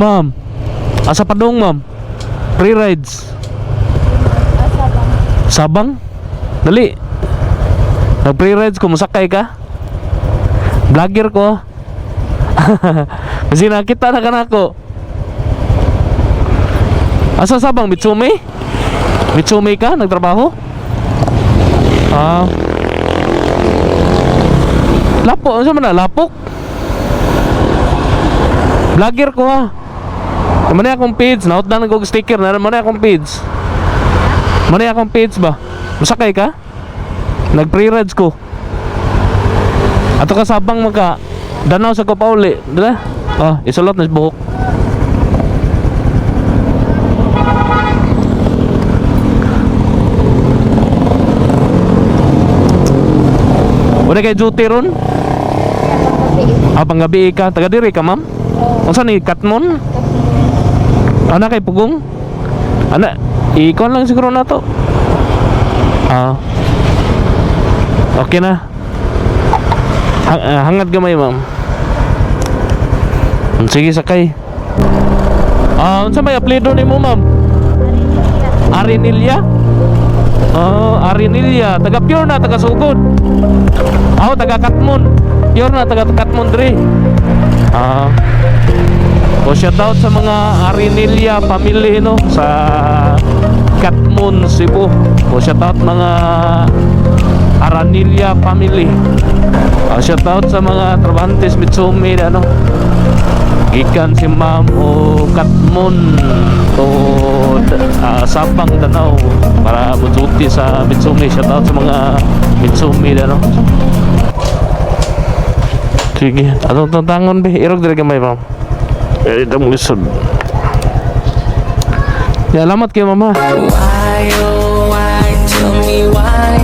Ma'am, asa padong ma'am? Free rides. Sabang? Dali. Nag-free rides ko, musakay ka? Vlogger ko. Kasi nakita na ka na ako. Asa Sabang? Mitsumi? Mitsumi ka? Nagtrabaho? Lapok? Ano man na? Lapok? Vlogger ko ha. Manay akong page. Naot na nag-og sticker na. Manay akong page. Manay akong page ba? Musakay ka? Nag-free rides ko. Ato ka Sabang maka danaw sa ko pauli. Dala? Isulot na sa buhok. Wala kay duty ron? Panggabi ka. Taga diri ka, ma'am? Unsa ni Katmon? Ana kay Pugong? Ana, ikon lang siguro na to. Okay na. Hangad gamay, ma'am. Sige, sakay. Unsa may apelyido nimo, ma'am? Arinilya? Arinilya. Taga Pure na, taga Sugod. Taga Katmon. Pure na, taga Katmon dre. Shout out sa mga Arinilya family no sa Katmon, Cebu. Shout out mga Aranilya family. Shout out sa mga trabahantes Mitsumi ano. Gikan si ma'am o Katmon to Sabang Danau para muduti sa Mitsumi. Shout out sa mga Mitsumi ano. Sige, atong tantangon be, irog diri gamay ma'am. Ito mong lisod. Salamat kayo mama. Why, oh why, tell me why